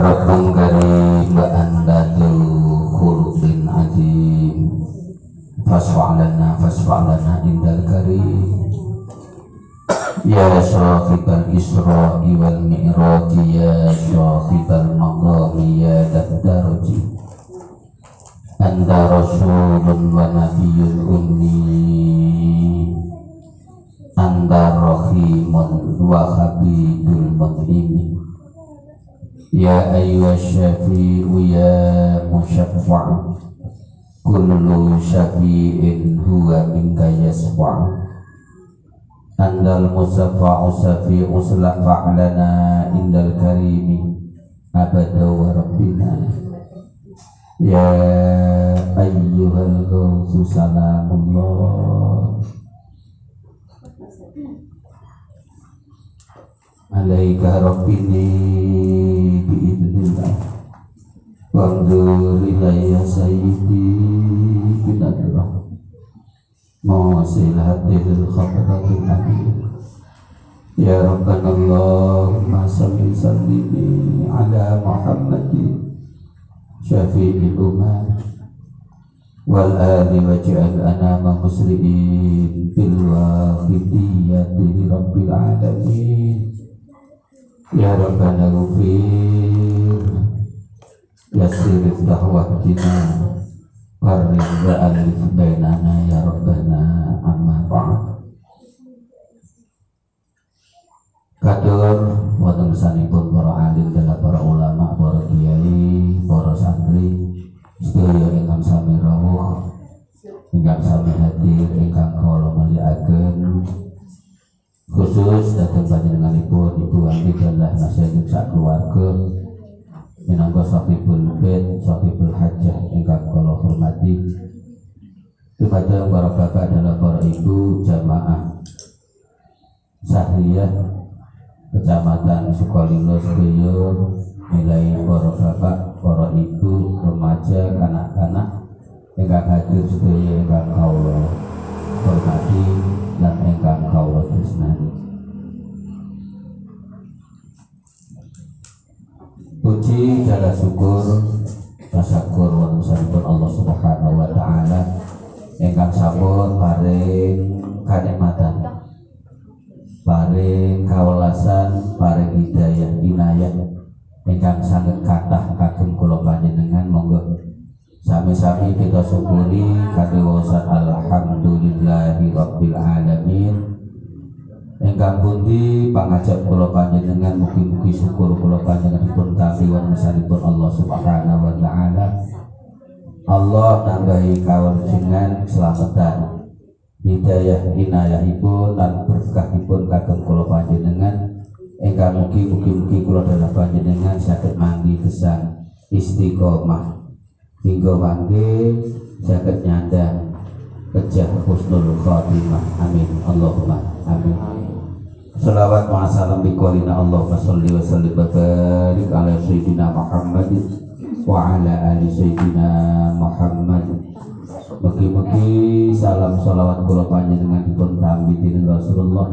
Rabbun karim wa anta khuluqin azim fasfa'lana indal karim ya sahibal isra'i wal mi'raji ya sahibal maqami ya daraji anta rasulun wa nabiyyun ummi anta rahimun wa habibul mun'imi ya ayyuha syafi'u ya musyaffa' kullu syafi'in huwa minka yasfa' andal musaffa'u syafi'u fa'lana indal karimi abada wa rabbina ya ayyuhal ghawthu salamullah alaika rabbini biidnillah wanzur ilayya sayyidi binadrah mawsil hadil khabratul amin ya rabbana allahumma salli sallimi ala muhammadin syafi'il ummah wal ali waj'al anama muslimin bil wafidiyati rabbil alamin ya rabbana ghufir yassir da'watina farrid alif bainana ya rabbana amma ba'd. Katur wonten sanipun para alim dan para ulama, para kiai, para santri sedaya ingkang sami rawuh, ingkang sami hadir, ingkang kula mulyakaken, khusus dhateng panjenenganipun Ibu Hamidah Nasaih sak keluarga minangka sahibul bait, sahibul hajah ingkang kula hormati. Dumateng para bapak dan para ibu jamaah Sahriyah Kecamatan Sukolilo sedaya, nilai para bapak, para ibu, remaja, kanak-kanak ingkang hadir sedaya ingkang kula hormati lan ingkang kula tresnani. Puji dan syukur tasakur wa nusanipun Allah Subhanahu wa taala ingkang sampun paring kanikmatan, paring kawelasan, paring hidayah inayah ingkang sanget kathah kagem kula panjenengan. Monggo sami-sami kita syukuri kadhewasan alhamdulillahi rabbil alamin. Ingkang pundi pangajap kula panjenengan, mugi-mugi syukur kula panjenengan dipun tampi wontenipun Allah Subhanahu wa taala. Allah nambahi kawujengan keselamatan, hidayah inayahipun lan berkahipun kagem kula panjenengan ingkang mugi-mugi kula dhateng panjenengan saged manggi gesang istiqomah hingga mangke saged nyandang kejah husnul khotimah. Amin Allahumma amin. Salawat wa salam bi qaulina Allahumma sholli wa sallim wa barik ala sayyidina Muhammad wa ala ali sayyidina Muhammad. Mugi-mugi salam salawat kula panjenengan dipun tampi dening Rasulullah,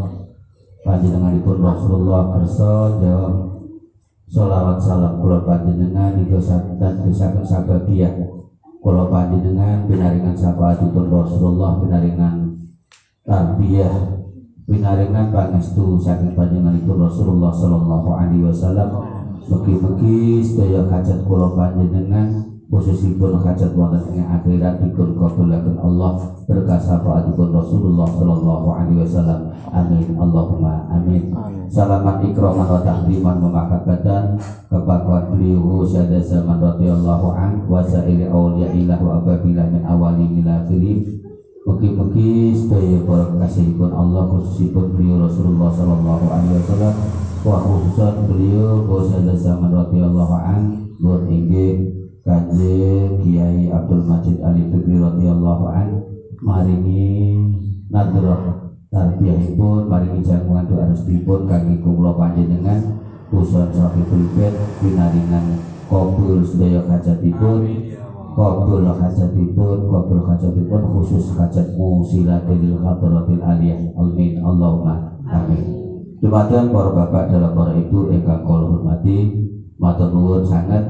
panjenenganipun Rasulullah kersa jawab salawat salam kula panjenengan ing dosaken sababiyah kula panjenengan pinaringan syafaatipun Rasulullah, pinaringan tarbiyah, pinaringan pangestu saking panjenenganipun Rasulullah sallallahu alaihi wasallam. Mugi-mugi sedaya hajat kula panjenengan khususipun hajat wonten ing akhirat dipun kabulaken Allah berkah syafaatipun Rasulullah sallallahu alaihi wasallam. Amin Allahumma amin. Salaman ikraman wa tahdiman memakabatan kepada beliau syada zaman radhiyallahu an wa sa'iri awliyaillah wa ababillah min awali milafiri. Mugi-mugi sedaya para kekasihipun Allah, khususipun beliau Rasulullah sallallahu alaihi wasallam wa khususan beliau syada zaman radhiyallahu an Lur inggih Kanjeng Kiai Abdul Majid Ali Fikri radhiyallahu an maringi nadrah tarbiyahipun, maringi jamuan doa restipun kangge kula panjenengan usul sahibul bait pinaringan kabul sedaya hajatipun, kabul hajatipun khusus hajat musilatil hadratil aliyah. Amin Allahumma amin. Dumateng para bapak dan para ibu ingkang kula hormati, matur nuwun sanget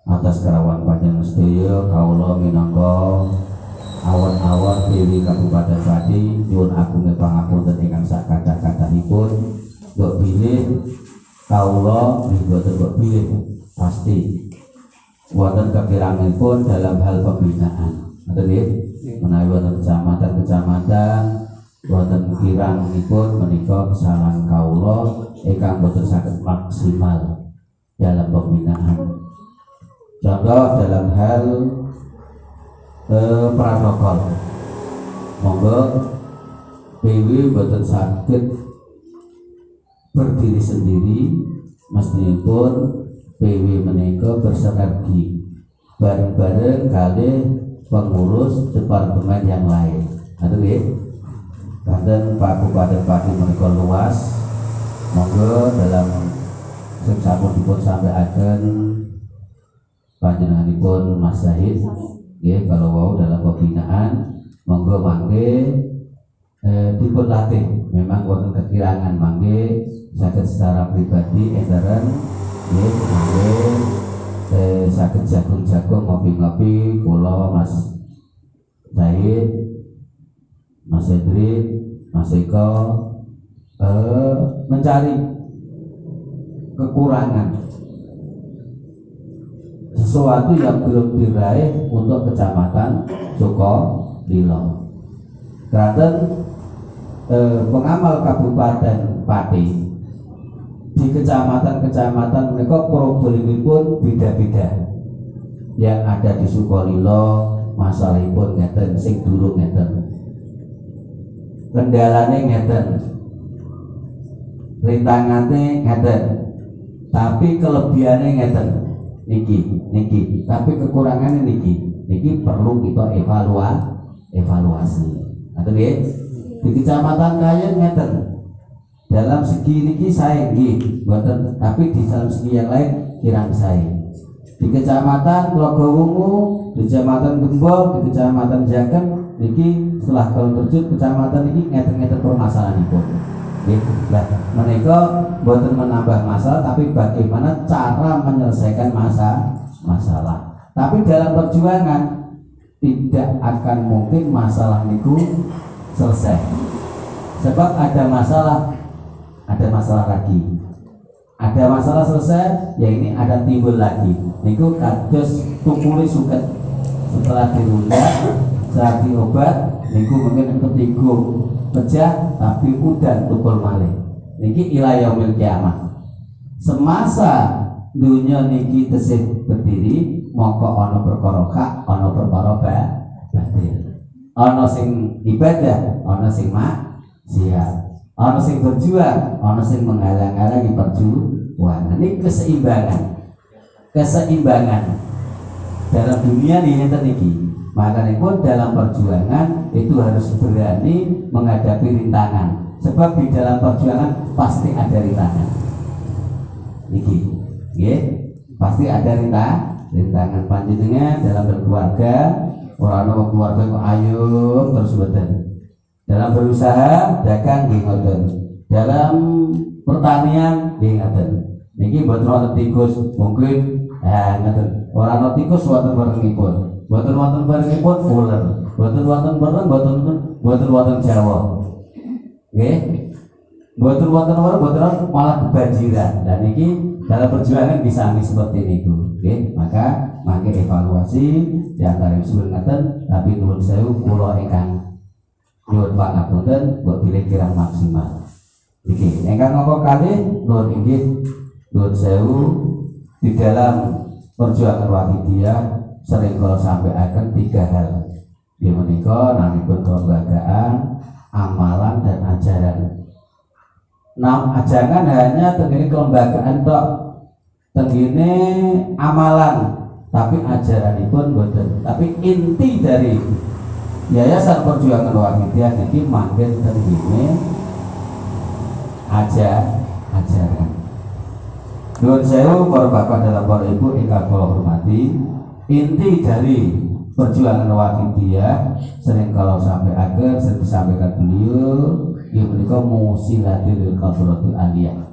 atas kerawan panjenengan sedaya kawula minangka awon-awon dewi Kabupaten Pati nyuwun agungé pangapunten ingkang sak kathah-kathahipun mbok bilih kawula mboten mbok bilih pasti wonten kekiranganipun dalam hal pembinaan. Ngoten nggih, menawi wonten kecamatan wonten kirangipun menika kesalahan kawula ingkang boten saged maksimal dalam pembinaan. Contoh dalam hal protokol, monggo PW boten saged berdiri sendiri, mestipun PW menika bersinergi bareng-bareng kali pengurus departemen yang lain. Ada nggih? Kanten Pak Bupati menika luas, monggo dalam sing sampun dipun sampaiaken panjenenganipun Mas Zahid nggih kalau wau dalam pembinaan monggo mangke dipun latih. Memang wonten kekirangan mangke saged secara pribadi endaran nggih mangke saged jagung-jagung ngopi-ngopi kula Mas Zahid, Mas Hendrik, Mas Eko mencari kekurangan sesuatu yang belum diraih untuk kecamatan Sukolilo. Kraton pengamal Kabupaten Pati di kecamatan-kecamatan mereka problemipun beda-beda. Yang ada di Sukolilo masalahipun ngeten, sing durung ngeten, kendalane ngeten, rintangannya ngeten, tapi kelebihannya ngeten niki, tapi kekurangannya niki perlu kita evaluasi. Atau di kecamatan Kayen ngeten, dalam segi niki saya nggih mboten, tapi di dalam segi yang lain kirang saya. Di kecamatan Logowungu, di kecamatan Gembong, di kecamatan Jaken niki setelah kalau terjun kecamatan ini ngeten-ngeten permasalahanipun. Nah, menika boten menambah masalah, tapi bagaimana cara menyelesaikan masalah. Tapi dalam perjuangan tidak akan mungkin masalah niku selesai. Sebab ada masalah lagi. Ada masalah selesai, ya ini ada timbul lagi. Niku kados tukuli suket. Setelah dirundak, setelah diobat, niku mungkin ketiga pecah, tapi udan tukul malih. Niki ila yaumil kiamah. Semasa dunia niki tesih berdiri, moko ana perkara hak, ana perkara batil. Ana sing ibadah, ana sing maksiat. Ana sing berjuang, ana sing menghalang-halangi perjuangan. Ini keseimbangan dalam dunia ini niki. Makanya pun dalam perjuangan itu harus berani menghadapi rintangan. Sebab di dalam perjuangan pasti ada rintangan. Niki, pasti ada rintangan panjenengan dalam berkeluarga. Orang keluarga kok ayo terus beten. Dalam berusaha dagang nggih ngoten. Dalam pertanian nggih ngoten. Niki mboten wonten tikus mungkin ngoten. Ora ana tikus wonten barengipun. Mboten wonten barengipun uler. Mboten wonten bareng mboten wonten Jawa. Nggih. Mboten wonten ora mboten malah kebanjiran. Dan niki dalam perjuangan bisa seperti itu. Nggih, maka mangke evaluasi di antara sebelum ngaten, tapi nuwun sewu kula ingkang nyuwun pangapunten buat pilih kirang maksimal. Iki ingkang ngoko kalih nuwun inggih nuwun sewu di dalam perjuangan Wahidiyah sering kalau sampai akan 3 hal. Di menika namipun kelembagaan, amalan dan ajaran. Jangan hanya tenggine kelembagaan tok, tenggine amalan, tapi ajaranipun boten. Tapi inti dari Yayasan Perjuangan Wahidiyah niki manggen tenggine ajaran. Nuwun sewu para bapak dalam para ibu ingkang kula hormati, inti dari perjuangan Wahidiyah sering kalau sampai agar sering disampaikan beliau, yang menika musilatil qadratil aliyah.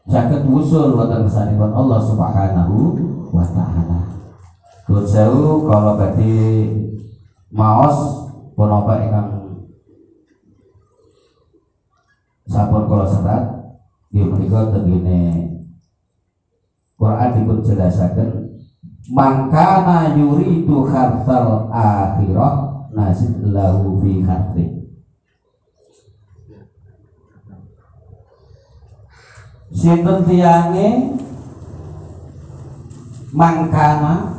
saged wusul wonten kersanipun Allah Subhanahu wa taala. Nuwun sewu kala badhe maos punapa ingkang sampun kula serat nggih menika tengene Quran dipun jelasaken mangkana yuridu khartal akhirah nazid lahu fi kharti. Sinten tiyange mangkana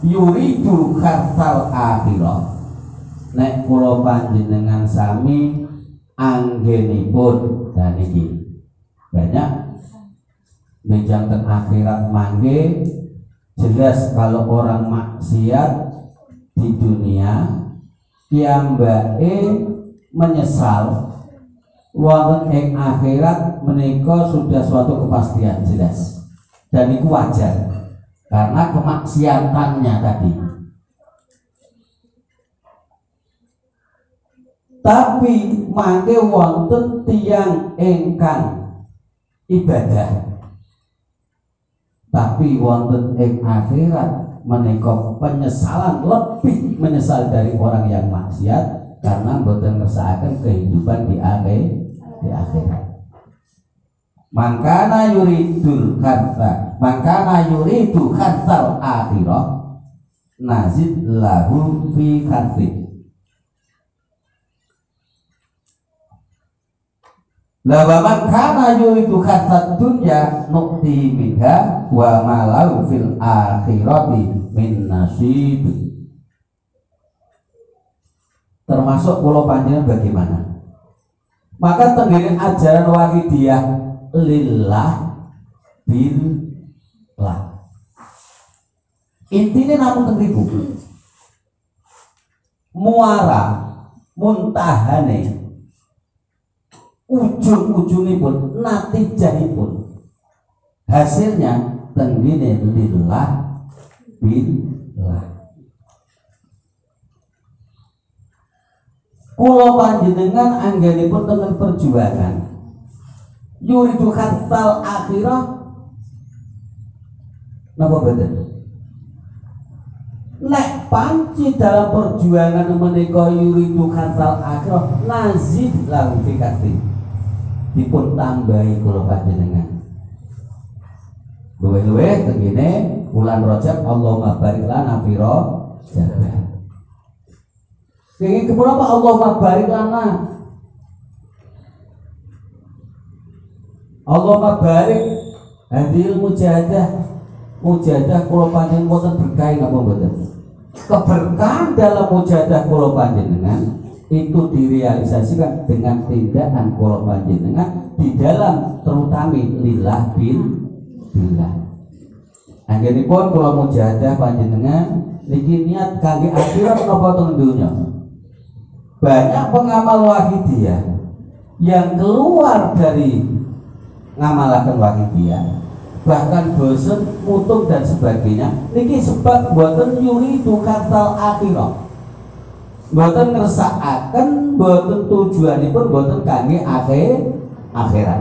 yuridu khartal akhirah nek kula panjenengan sami anggenipun dan iki banyak menjangkau akhirat mangke. Jelas kalau orang maksiat di dunia piyambake menyesal wonten ing akhirat menika sudah suatu kepastian jelas dan itu wajar karena kemaksiatannya tadi. Tapi mangke wonten tiyang ingkang ibadah tapi wonten ing akhirat menika penyesalan lebih menyesal dari orang yang maksiat karena boten ngersakaken kehidupan di akhirat. Mangkana yuridul kharta mangkana yuridu khartal akhirah nazid lahu fi kharti. La man kana yuridu khartat dunya nu'ti minha wa ma lahu fil akhirati min nasib. Termasuk kula panjenengan bagaimana? Maka tenggene ajaran wahidiyah lillah billah. Intine namung teng ribu. Muara muntahane ujung-ujungipun natijahipun hasilnya tenggine lillah billah. Kula panjenengan anggenipun tengah perjuangan yuridu khartal akhirah napa boten? Nek panci dalam perjuangan menika yuridu khartal akhirah nazid lahu fi kharti. Dipun tambahi kula panjenengan luwih-luwih tengene bulan Rajab Allahumma barik lana fi Rajab. Kenging kepunapa Allahumma barik lana? Allahumma barik hadil mujahadah kula panjenengan boten berkah napa boten? Keberkahan dalam mujahadah kula panjenengan itu direalisasikan dengan tindakan kula panjenengan di dalam terutama lillah billah. Anggenipun kula mujahadah panjenengan niki niat kangge akhirat napa teng donya. Banyak pengamal wahidiyah yang keluar dari ngamalaken wahidiyah bahkan bosen mutung dan sebagainya niki sebab boten yuridu khartal akhirah. Boten ngersakaken boten tujuanipun boten kangge akhirat.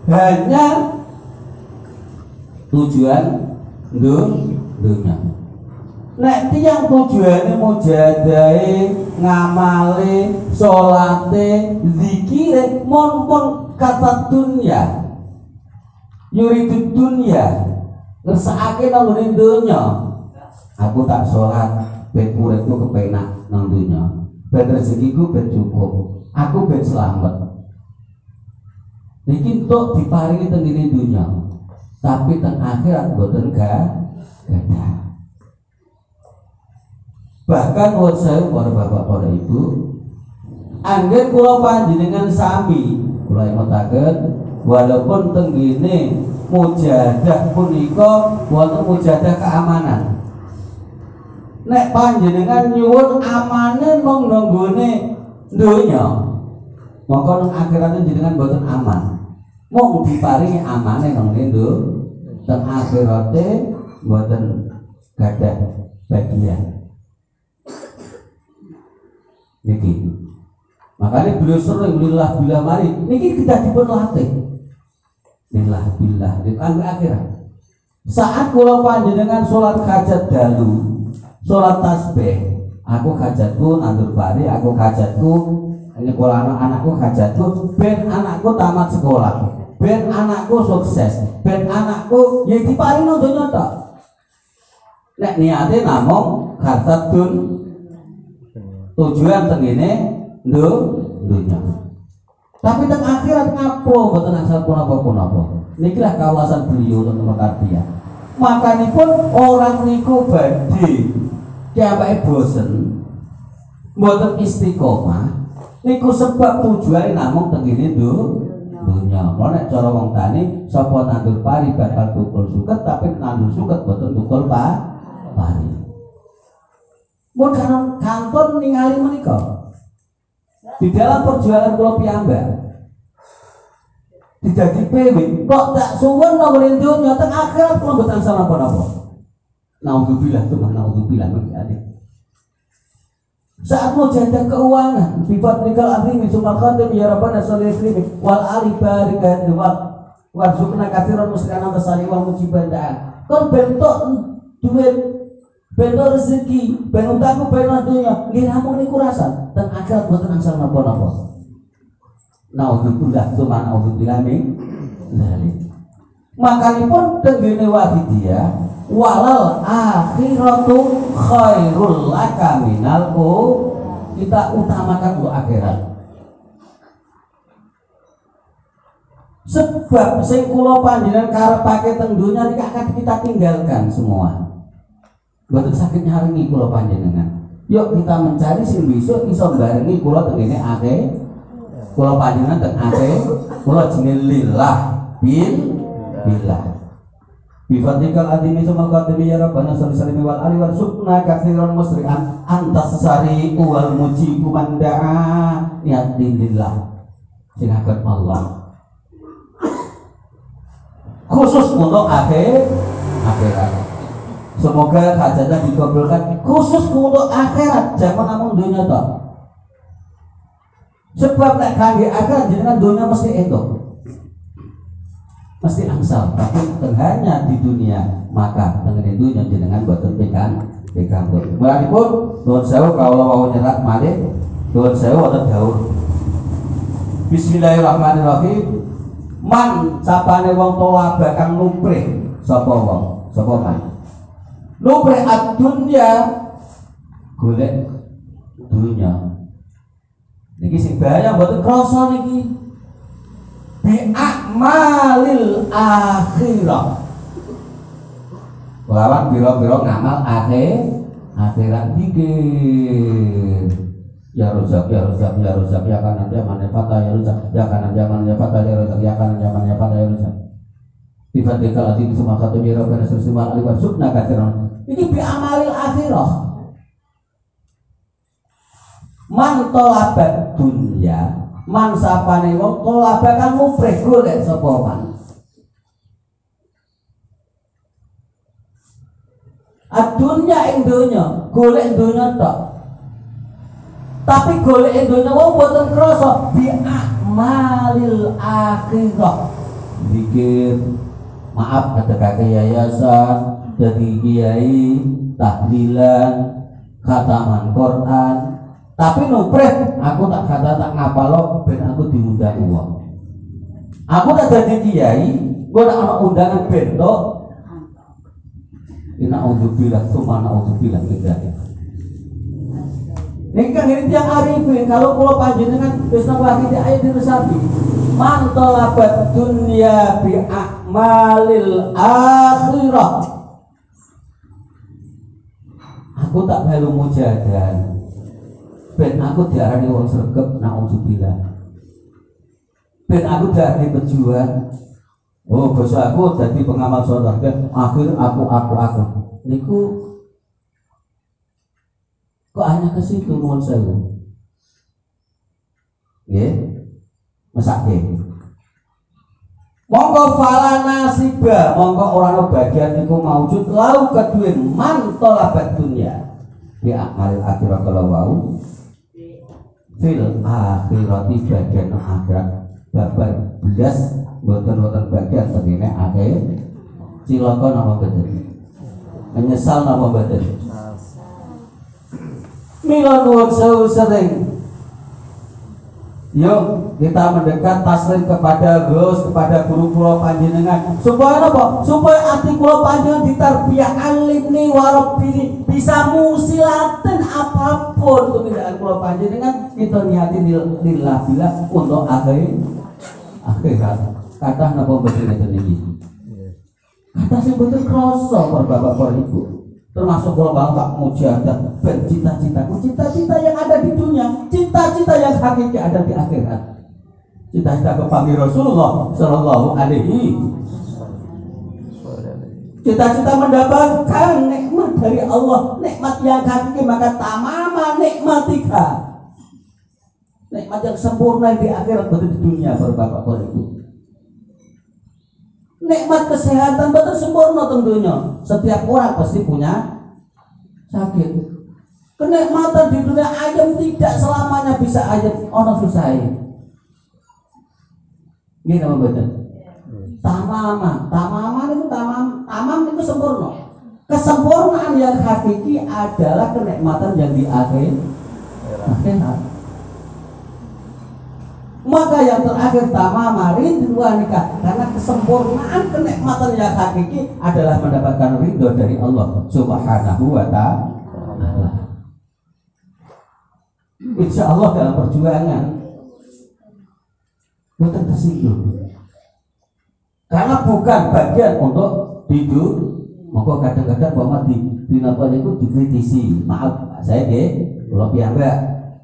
Hanya tujuan dunya. Nek tiyang tujuane mujadahe, ngamale, salate, zikire mon kata dunya. Yuridu dunya. Ngersakake nang ngene donya. Aku tak salat ben uripku kepenak nang dunya. Ben rezekiku ben cukup. Aku ben selamat. Niki tok diparingi teng ngene donya. Tapi teng akhirat boten gadah. Bahkan buat saya para bapak para ibu anggen kula panjenengan sami kula emotaken walaupun tenggene mujahadah punika wonten mujahadah keamanan. Nek panjenengan nyuwun amane mong nggone donya mongko nang akhirat jenengan boten aman. Mong diparingi amane nang ngene teng akhirate boten gadah bagian. Niki makanya beliau sering lillah bila mari niki kita dipun latih lillah billah kanggo akhirat. Saat kula panjenengan salat hajat dalu, salat tasbih, aku hajatku nandur pari, aku hajatku nyekolah anakku hajatku ben anakku tamat sekolah, ben anakku sukses, ben anakku ya diparingi donya tok. Nek niate namung hartatun tujuan tengene dunya. Tapi teng akhirat ngapo mboten asal punapa-punapa. Nikilah kawasan beliau teman kardia. Makanipun orang niku badhe kiambake bosen mboten istiqomah niku sebab tujuane namung tengene dunya. Nek cara wong tani sapa nandur pari bakal tukul suket, tapi nandur suket mboten tukul pari. Mun kanton ningali menika di dalam perjuangan kula piyambak didadi PW kok tak suwun nang dunya teng akhirat kula mboten salah napa-napa. Naudzubillah adik. Saat mau jaga keuangan sifat nikal azimi sumal khatim ya rabbana sholli alaihi wal ali barik warzuqna katsiran musliman tasali wal mujiban da'a. Kon bentuk duit bentuk rezeki ben utangku ben dunya nggih namung niku rasa teng akhirat mboten angsal napa-napa. Naudzubillah tsumma naudzubillah min dzalik. Makanipun tenggene wahidiyah walal akhiratu khairul laka minal kita utamakan untuk akhirat. Sebab sing kula panjenengan karepake teng donya niki akan kita tinggalkan semua. Mboten saged nyarengi kula panjenengan. Yuk kita mencari sing besok iso barengi kula tengene akeh. Kula panjenengan teng akeh, kula jenenge lillah billah. Bifadlikal adimi sumal qadimi ya rabbana sallallahu wal ali warzuqna katsiran musri'an antas sari wal mujibu man da'a niatilillah. Sing agem Allah. Khusus untuk akhirat. Semoga hajatnya dikabulkan khusus untuk akhirat, jangan namung dunia toh. Sebab nek kangge akhirat jenengan dunia mesti entuk. Mesti angsal, tapi hanya di dunia, maka dengan dunia jenengan boten pegang. Mulai pun nuwun sewu kawula wau nyerat malih, nuwun sewu wonten dawuh. Bismillahirrahmanirrahim. Man sapane wong tola bakang nuprih sapa wong, sapa man. Nuprih ad-dunya golek dunya. Niki sing bahaya mboten krasa niki. Bi a'malil akhirah. Lawan biro-biro ngamal akhirat dikir. Ya rozak ya kanan jaman ya fatah ya rozak ya kanan jaman ya fatah ya rozak ya kanan jaman ya fatah ya rozak. Tifadikal ati semua satu biro kana sesuma ali warzuqna katsiran. Iki bi amalil akhirah. Man talabat dunya man sapane wong tolabakan muprih golek sapa man. Adunya ing donya, golek donya tok. Tapi golek donya wong boten krasa bi amalil akhirah. Zikir, maaf katekake yayasan, dadi kiai, tahlilan, khataman Quran. Tapi nuprih aku tak kata tak ngapalo ben aku diundang wong. Aku tak dadi kiai, gua tak ana undangan bentuk. Inna auzubillah tsumma auzubillah min dzalik. Nek kan ini tiang arifin kalau kula panjenengan wis napa iki ayat diresapi. Man talabat dunya bi a'malil akhirah. Aku tak melu mujahadah. Ben aku diarani wong sregep naudzubillah. Ben aku diarani pejuang. Oh, basa aku dadi pengamal salat. Akhir aku. Niku kok hanya ke situ nuwun sewu. Nggih. Mesake. Monggo fala nasiba, monggo ora ana bagian niku maujud lau kedue man talabat dunya. Di amal akhirat kalau wau fil akhirati bagian akhirat babar belas boten bagian tengene akhir cilaka napa boten menyesal napa boten mila nuwun sewu sering yuk kita mendekat taslim kepada Gus, kepada guru kula panjenengan supaya apa? Supaya hati kula panjenengan ditarbiyah alimni warabini bisa musilaten apapun pekerjaan kula panjenengan kita niati lillah billah untuk akhirat kata napa betul ngeten iki kata sing boten krasa para bapak para ibu termasuk kalau bapak mujahadah ben cita-cita yang ada di dunia, cita-cita yang hakiki ada di akhirat. Cita-cita kepanggil Rasulullah Sallallahu Alaihi. Cita-cita mendapatkan nikmat dari Allah, nikmat yang hakiki maka tamama nikmatika. Nikmat yang sempurna di akhirat betul di dunia para bapak para ibu. Nikmat kesehatan betul sempurna tentunya. Setiap orang pasti punya sakit. Kenikmatan di dunia ayam tidak selamanya bisa ayam. Ono susah. Gini apa betul? Tamam itu sempurna. Kesempurnaan yang hakiki adalah kenikmatan yang di akhirat. Maka yang terakhir tamama ridwanika karena kesempurnaan kenikmatan yang hakiki adalah mendapatkan ridho dari Allah Subhanahu wa ta'ala. Insya Allah dalam perjuangan bukan tersinggung karena bukan bagian untuk tidur. Maka kadang-kadang bahwa di napa itu dikritisi. Maaf saya kalau piyambak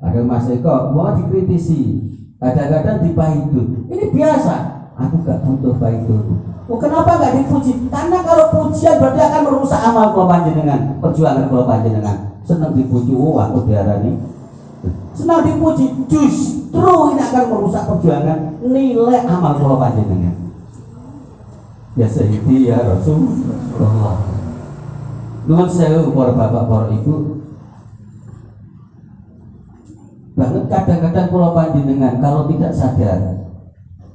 ada Mas Eko bahwa dikritisi. Kadang-kadang dipahidu. Ini biasa. Aku gak butuh pahidu. Oh, kenapa gak dipuji? Karena kalau pujian berarti akan merusak amal kula panjenengan, perjuangan kula panjenengan. Senang dipuji, oh aku diarani. Senang dipuji, justru ini akan merusak perjuangan nilai amal kula panjenengan. Ya Sayyidi ya Rasulullah. Nuwun sewu para bapak para ibu. Bahkan kadang-kadang kula panjenengan kalau tidak sadar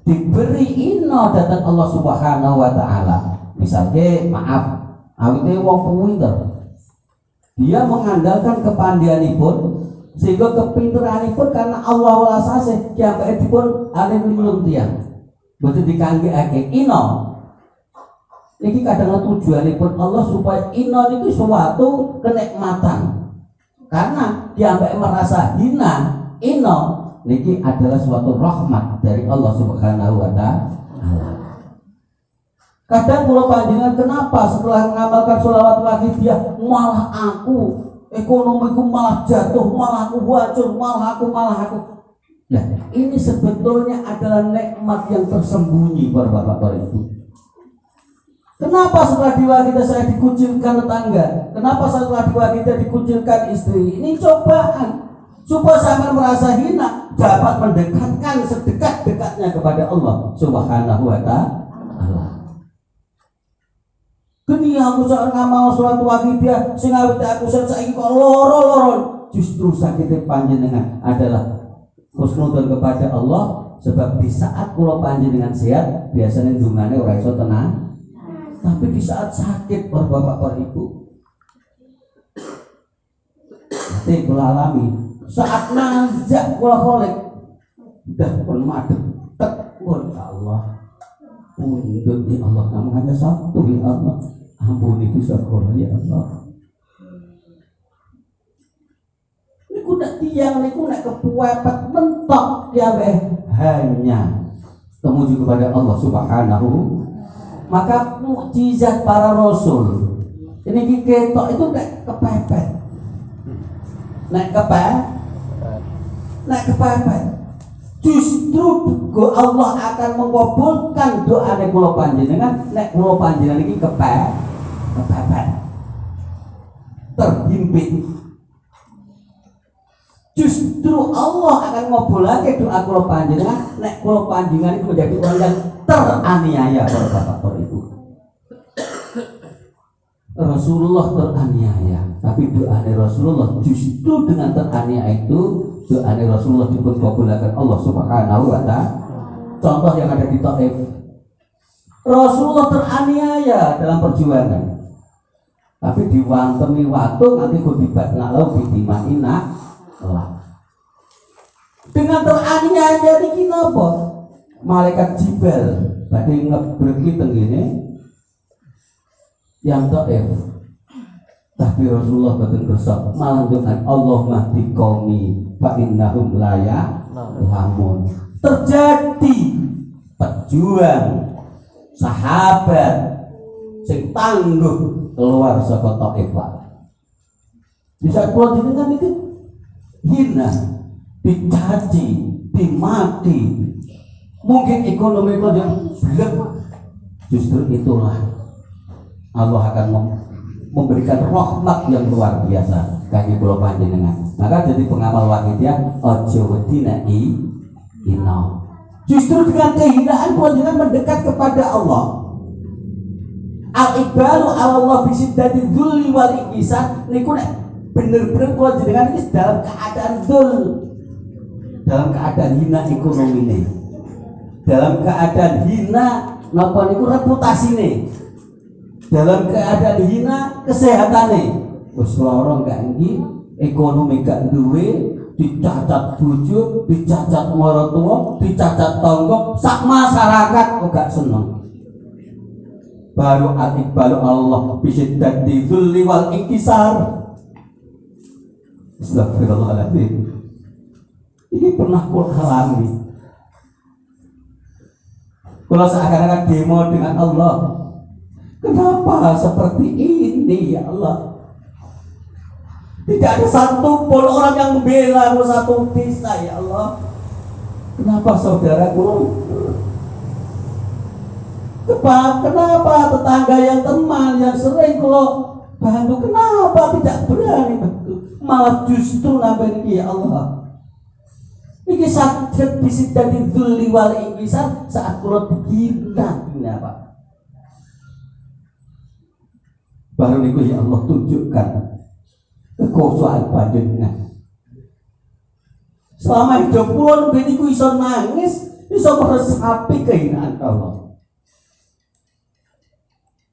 diberi ino datang Allah Subhanahu wa ta'ala. Misalnya maaf awite wong pinter dia mengandalkan kepandianipun sehingga kepinteranipun karena Allah walasase kiambakipun alim linglung tiyang boten dikanggekake ino. Niki kadang tujuanipun Allah supaya ino niku suatu kenikmatan. Karena diambek merasa hina, ino niki adalah suatu rahmat dari Allah Subhanahu wa ta'ala. Kadang kula panjenengan kenapa setelah mengamalkan sholawat wahidiyah malah aku ekonomiku malah jatuh, malah aku hancur, malah aku. Nah, ini sebetulnya adalah nikmat yang tersembunyi para bapak para ibu. Kenapa setelah diwakilkan saya dikucilkan tetangga? Kenapa setelah diwakilkan dikucilkan istri? Ini cobaan supaya saya merasa hina dapat mendekatkan sedekat-dekatnya kepada Allah Subhanahu wa ta'ala. Geni aku saat ngamal suatu wakilnya sing awit aku saiki kok loro-loro. Justru sakit panjenengan adalah husnudon kepada Allah sebab di saat kula panjenengan sehat biasanya dungane ora iso tenang. Tapi di saat sakit bapak ibu nanti kula alami saat nazak kula kholik udah pun madep tekun ya Allah pundut ya Allah namun hanya satu ya Allah ampuni dosa kula ya Allah. Niku nak tiang niku nak kepuepet mentok ya hanya temuju kepada Allah Subhanahu. Maka mukjizat para rasul ini ketok itu nek kepepet justru Allah akan mengabulkan doa nek kula panjenengan nek kula panjenengan iki kepepet terhimpit. Justru Allah akan ngabulake doa kula panjenengan nek kula panjenengan itu menjadi orang yang teraniaya para bapak para ibu. Rasulullah teraniaya, tapi doa Rasulullah justru dengan teraniaya itu doa Rasulullah dikabulkan Allah Subhanahu wa ta'ala. contoh yang ada di Taif. Rasulullah teraniaya dalam perjuangan, tapi diwantemi waktu nanti kudibat nalau bidima'ina lah. Dengan teraniaya ini apa? Malaikat Jibril tadi ngebreki tenggine yang Taif. Tapi Rasulullah boten kersa malah dengan Allah mahdi qaumi fa innahum la ya'lamun. Terjadi pejuang sahabat sing tangguh keluar saka Taif. Di saat kula jenengan itu hina, dicaci, dimaki, mungkin ekonomi kula jelek, justru itulah Allah akan memberikan rahmat yang luar biasa kaki kula panjenengan. Maka jadi pengamal wanita ojo wedina ina. Justru dengan kehinaan kula jenengan mendekat kepada Allah. Al-iqbalu ala Allah bisiddati dzulli wal iqisad niku nek bener-bener kula jenengan iki dalam keadaan dzul, dalam keadaan hina ekonomine, dalam keadaan hina napa niku reputasine, dalam keadaan hina kesehatane. Wis lara gak iki, ekonomi gak duwe, dicacat bojo, dicacat maratuwa, dicacat tangga, sak masyarakat kok gak seneng. Baru atibalu Allah bisiddati dzulli wal inkisar. Astagfirullahaladzim. Ini pernah kula alami. Kula seakan-akan demo dengan Allah. Kenapa seperti ini ya Allah? Tidak ada satu pun orang yang membela satu desa ya Allah. Kenapa saudaraku? Kenapa tetangga yang teman yang sering kalau bantu kenapa tidak berani bantu? Malah justru nambah ini ya Allah. Ini sakit bisik dari dzulli wal inkisar saat kula dihina Pak. Baru niku ya Allah tunjukkan kekuasaan panjenengan. Selama hidup kula niku iso nangis, iso meresapi kehinaan Allah.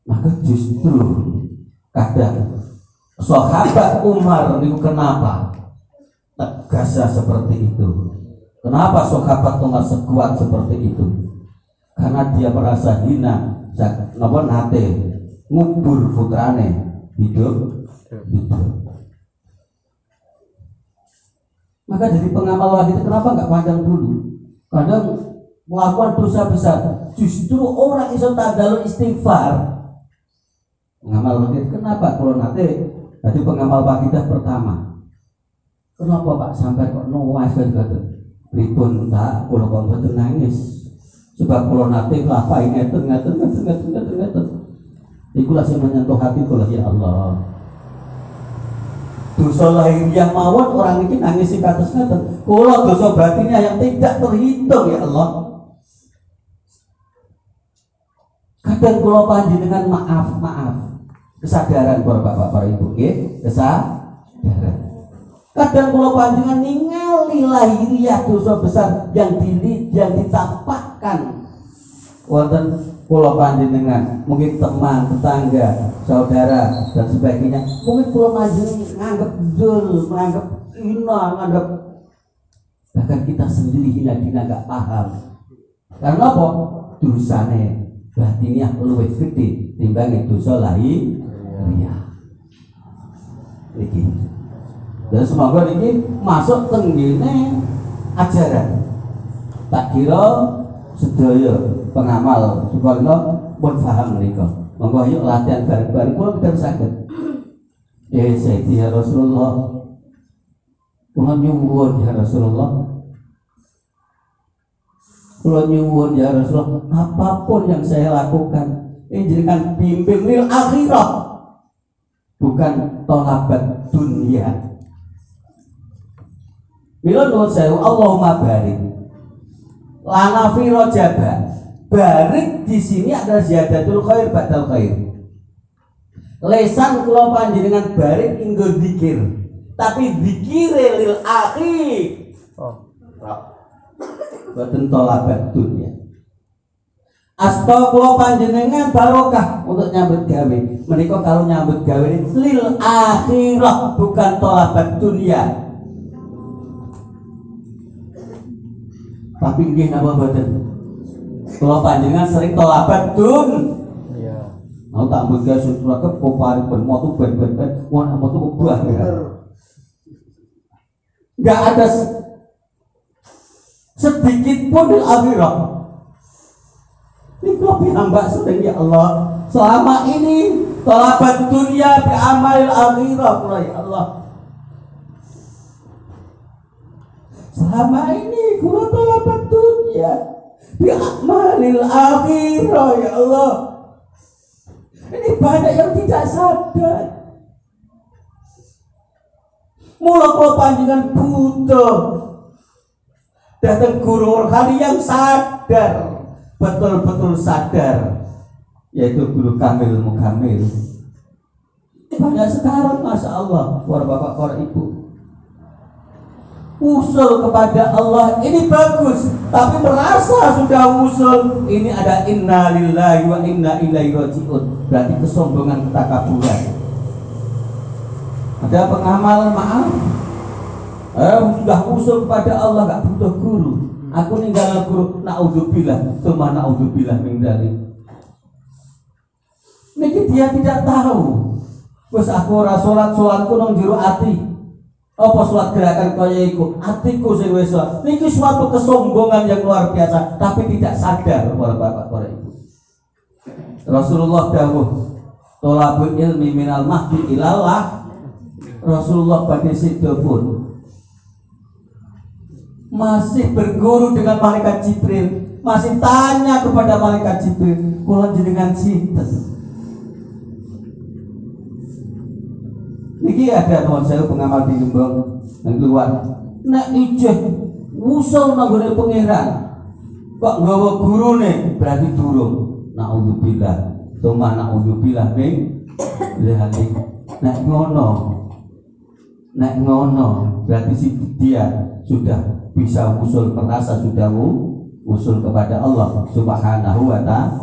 Maka justru kadang sahabat Umar niku kenapa tegasnya seperti itu? Kenapa sahabat Umar sekuat seperti itu? Karena dia merasa hina, napa nate ngubur putrane hidup. Maka jadi pengamal wanita kenapa nggak pandang dulu? Kadang melakukan dosa besar, justru orang iso tadalu istighfar. Pengamal wanita kenapa? Kalau nanti tadi pengamal wanita pertama, kenapa Pak sampai kok nuwas gitu? Ribun tak, kalau kau nangis. Sebab kalau nanti ngelapain ngeten. Ikulah yang menyentuh hati kalau ya Allah. Dosa lahiriah mawon orang ini nangis di atas ngeten. Kalau dosa batinnya yang tidak terhitung ya Allah. Kadang kalau panjenengan maaf, kesadaran para bapak para ibu, kesadaran. Kadang kalau panjenengan ningali lahiriah dosa besar yang ditampakkan wonten kula panjenengan, mungkin teman, tetangga, saudara dan sebagainya, mungkin kula panjenengan nganggep dzul, nganggep hina, nganggep bahkan kita sendiri hina-hina gak paham. Karena apa? Dosane batiniah luwih gede timbang dosa lahiriah. Iki. Dan semoga ini masuk tenggine ajaran. Tak kira sedaya pengamal supaya pun paham mereka. Monggo yuk latihan bareng-bareng kula kita saged. Sayyidi ya Rasulullah. Kula nyuwun ya Rasulullah. Kula nyuwun ya Rasulullah, apapun yang saya lakukan, jenengan bimbing lil akhirah. Bukan tolabat dunia. Mila nuwun sewu Allahumma barik lana fi rajaba. Barik di sini adalah ziyadatul khair badal khair. Lesan kula panjenengan barik inggo zikir, tapi zikire lil akhir. Boten tolabat dunia. Asta kula panjenengan barokah untuk nyambut gawe. Menika kalau nyambut gawe lil akhirah bukan thalabat dunia. Tapi nggih napa mboten? Kula panjenengan sering thalabat dun. Iya. Mau tak mbut gawe sutra ke popari ben motu ben wong motu kebah ya. Enggak ada sedikit pun di akhirah. Ini lebih hamba sering ya Allah. Selama ini talabat dunia bi amalil akhirah ya Allah. Selama ini kula talabat dunia bi amalil akhirah ya Allah. Ini banyak yang tidak sadar. Mula kula panjenengan butuh datang guru rohani yang sadar, betul-betul sadar, yaitu guru Kamil Mukamil. Banyak sekarang, masya Allah, para bapak, para ibu, usul kepada Allah ini bagus, tapi merasa sudah usul ini ada inna lillahi wa inna ilaihi raji'un, berarti kesombongan, ketakaburan. Ada pengamalan, maaf, sudah usul kepada Allah, gak butuh guru. Aku ninggal guru, naudzubillah, cuma naudzubillah min dzalik. Niki dia tidak tahu. Wes aku ora salatku nang jero ati. Apa salat gerakan kaya iku? Atiku sing wis salat. Niki suatu kesombongan yang luar biasa, tapi tidak sadar para bapak, para ibu. Rasulullah dawuh, thalabul ilmi minal mahdi ilallah. Rasulullah badhe sidho pun masih berguru dengan malaikat Jibril, masih tanya kepada malaikat Jibril, kula jenengan sinten? Niki ada teman saya pengamal di Jombang yang luar. Nek ijeh usul nang gone pangeran, kok nggawa gurune berarti durung. Naudzubillah, tsumma naudzubillah min dzalik. Nek ngono berarti si dia sudah bisa usul, merasa sudah usul kepada Allah Subhanahu wa ta'ala.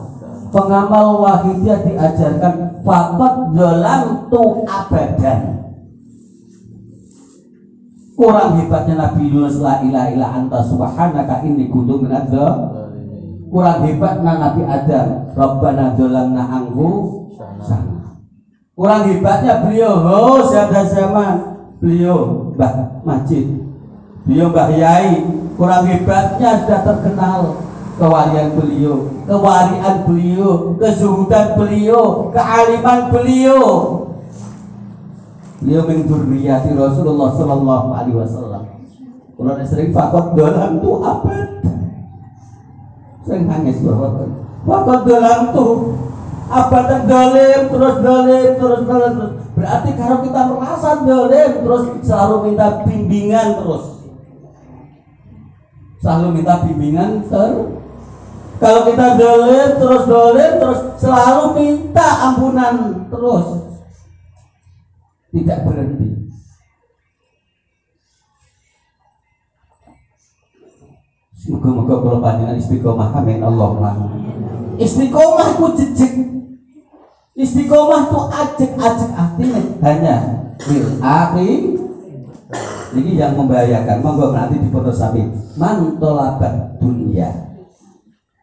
Pengamal wahidiyah diajarkan faqad zalamtu abadan. Kurang hebatnya Nabi Yunus, la ilaha illa anta subhanaka inni kuntu minadz dzalimin. Kurang hebatnya Nabi Adam, rabbana zalamna anfusana. Kurang hebatnya beliau zaman beliau Mbah Majid, beliau Mbah Yai. Kurang hebatnya sudah terkenal kewalian beliau, kewarian beliau, kezuhudan beliau, kealiman beliau. Beliau min dzurriyyati Rasulullah sallallahu alaihi wasallam. Kalau sering fakot dalam tu apa? Sering nangis bahwa fakot dalam tu apa terdalim terus. Berarti kalau kita merasa dalim terus selalu minta bimbingan terus. Kalau kita dolim terus selalu minta ampunan terus, tidak berhenti. Semoga kalau panjenengan istiqomah, amin Allahumma. Istiqomah ku jejeg, istiqomah tu ajek artinya hanya bil akhir. Ini yang membahayakan. Monggo nanti dipotosapi man talabat dunya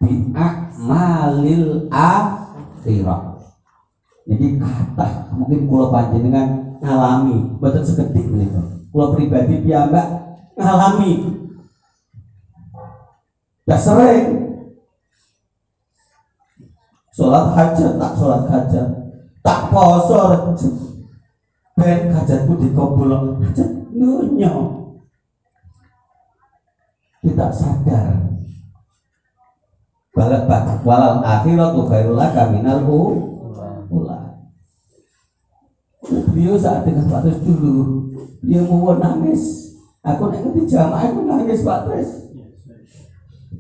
bi'amalil akhirah. Jadi kata mungkin kula panjenengan ngalami mboten sekedik menika. Kula pribadi piyambak ngalami. Ya sering salat hajat, tak poso ben hajatku dikabul, hajat dunia. Tidak sadar walal akhiratu khairul laka minal ula. Beliau saat dengan Pak Tris dulu, dia mau nangis. Aku nanti jamaah aku nangis Pak Tris.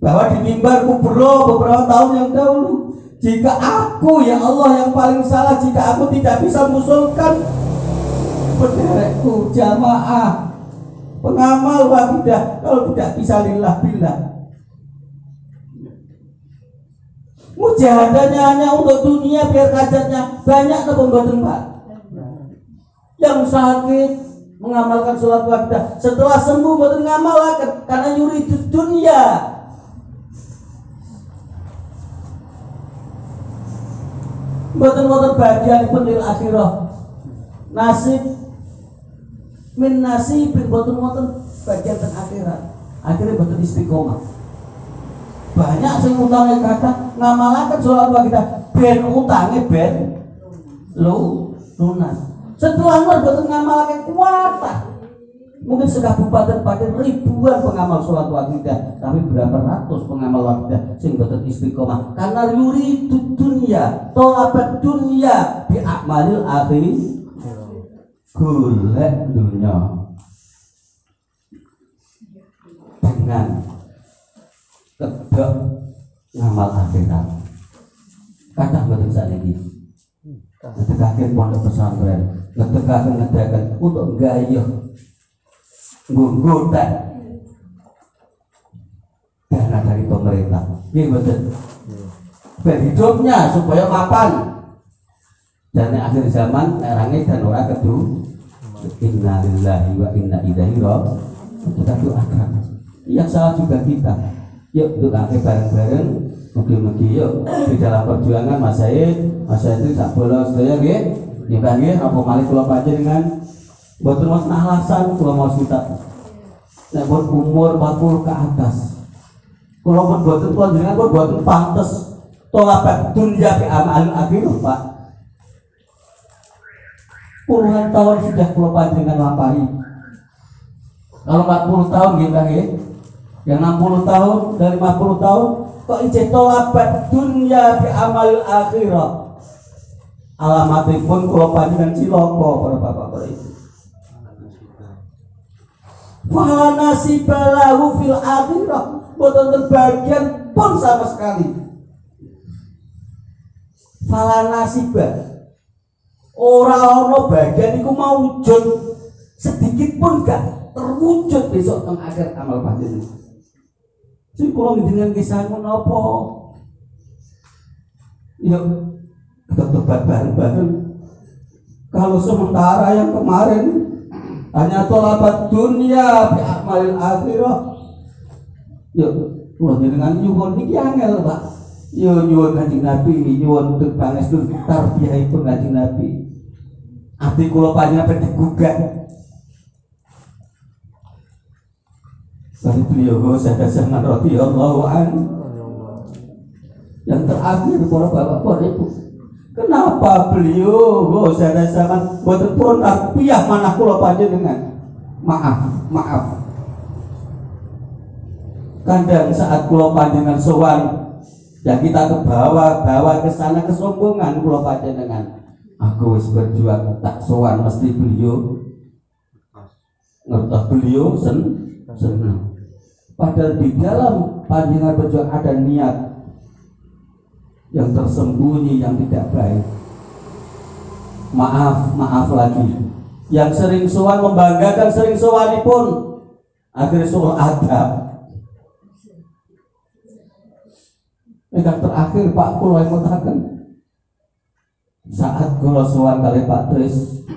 Bahwa di mimbarku beberapa tahun yang dahulu, jika aku ya Allah yang paling salah, jika aku tidak bisa mengusulkan penderekku jamaah pengamal wahidah, kalau tidak bisa lillah billah, jahadannya hanya untuk dunia biar hajatnya banyak napa mboten Pak? Yang sakit mengamalkan sholat waqidah, setelah sembuh mboten ngamalaken karena yuridus dunia. Mboten bagianipun lil akhirah. Nasib min nasibin mboten bagian teng akhirat. Akhirnya mboten istiqomah. Banyak sing utange kata ngamalaken sholat waqidah ben utange ben lunas. Setelah mboten ngamalaken kuatah. Mungkin sekabupaten pakai ribuan pengamal sholat waqidah, tapi berapa ratus pengamal waqidah sing mboten istiqomah karena yuridud dunya, thalabat dunya bi amalil akhir. Golek dunya dengan kedok ngamal akhirat. Kadang mboten sakniki. Ngedegaken pondok pesantren, ngedegaken untuk gayuh nggoda dana dari pemerintah. Nggih mboten. Ben hidupnya supaya mapan. Dan akhir zaman erange dan ora kedu. Inna lillahi wa inna ilaihi raji'un. Kita doakan. Yang salah juga kita. Yuk doakan bareng-bareng. Mugi-mugi yuk di dalam perjuangan Mas Said itu sak bola sedaya nggih. Nggih nggih apa malih kula panjenengan mboten wonten alasan kula mau kita. Nek umur 40 ke atas. Kula mboten panjenengan kok mboten pantes tolabat dunya bi amal akhir Pak. Puluhan tahun sudah kula panjenengan lampahi. Kalau 40 tahun nggih. Yang 60 tahun dari 50 tahun kok ijeh tolabat dunya bi amal akhirah. Alamatipun kula panjenengan cilaka para bapak para ibu. Wa nasibalahu fil akhirah, boten terbagian pun sama sekali. Fala nasibah. Ora ana bagian iku maujud sedikit pun gak terwujud besok teng akhir amal panjenengan. Sing kula njenengan kisah menapa? Yuk kita tobat bareng-bareng. Kalau sementara yang kemarin hanya tolabat dunia bi amalil akhirah. Yuk kula njenengan nyuwun niki angel, Pak. Yo nyuwun Kanjeng Nabi, nyuwun pangestu tarbiyahipun Kanjeng Nabi. Ati kula panjenengan digugah. Dari beliau saya sangat radhiyallahu anhu. Yang terakhir para bapak para ibu, kenapa beliau saya sangat boten pun tarbiyah manah kula panjenengan. Maaf. Kadang saat kula panjenengan sowan ya kita ke bawah ke sana kesombongan kula panjenengan. Aku wis berjuang tak sowan mesti beliau ngertos beliau senang. Padahal di dalam panjenengan berjuang ada niat yang tersembunyi yang tidak baik. Maaf lagi. Yang sering sowan membanggakan sering sowanipun akhirnya soal adab. Yang terakhir Pak kula ngotaken saat kula sowan kali Pak Tris,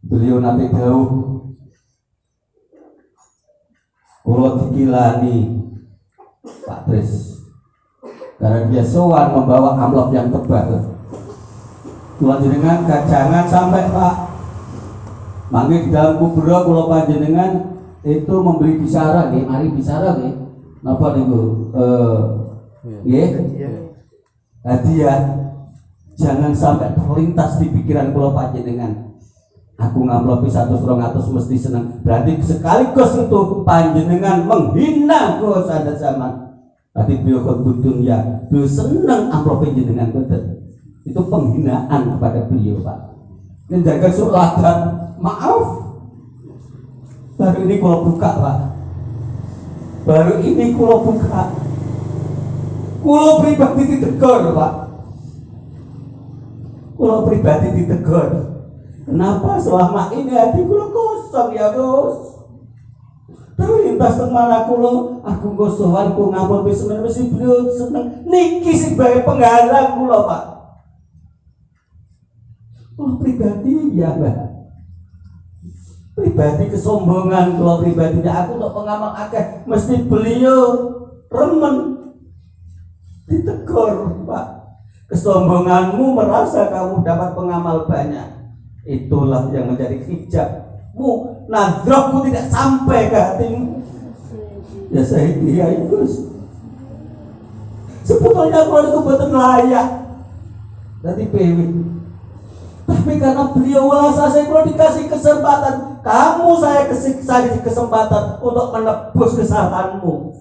beliau nate dawuh kula dikilani Pak Tris karena dia sowan membawa amplop yang tebal. Kula jenengan jangan sampai Pak mangke di dalam kubur kula panjenengan itu memberi bicara nggih, mari bicara nggih. Napa niku? Nggih. Hadiah. Jangan sampai terlintas di pikiran kula panjenengan. Aku ngamplopi 100-200 mesti senang. Berarti sekaligus itu panjenengan menghina kok sadat zaman. Tadi beliau khutbah dunia, beliau senang amplopi jenengan betul. Itu penghinaan kepada beliau Pak. Menjaga suladan. Maaf. Baru ini kalau buka Pak. Kulo pribadi ditegur Pak. Kulo pribadi ditegur. Kenapa selama ini hati kulo kosong ya Gus? terlintas teng mana kula, aku nggo sowan ku ngapun wis beliau seneng niki sebagai penghalang kula Pak. Kula pribadi ya Mbak, pribadi kesombongan kula pribadi, aku untuk pengamal akeh mesti beliau remen ditegur, Pak. Kesombonganmu merasa kamu dapat pengamal banyak, itulah yang menjadi hijabmu. Nadrohku tidak sampai ke hatimu. Ya saya dia itu sebetulnya kalau itu betul layak dari PW, tapi karena beliau merasa saya kalau dikasih kesempatan, kamu saya kasih kesempatan untuk menebus kesalahanmu.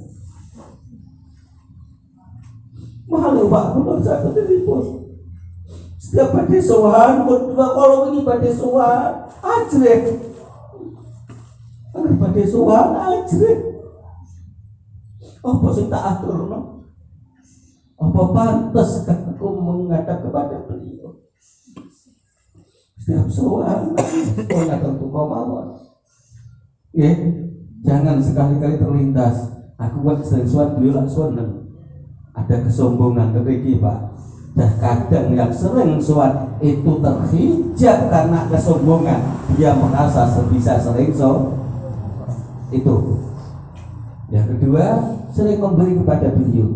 Malu Pak, kalau saya terlibat setiap badai sowan, berdua kalau ini badai sowan ajrek, agar badai sowan ajrek. Apa sih tak atur no? Apa pantas aku menghadap kepada beliau? Setiap sowan, oh nggak tentu kau mawon. Ya, jangan sekali-kali terlintas. Aku buat sering sowan beliau langsung ada kesombongan begini Pak. Dan kadang yang sering sowan itu terhijab karena kesombongan. Dia merasa sebisa sering itu. Yang kedua, sering memberi kepada beliau.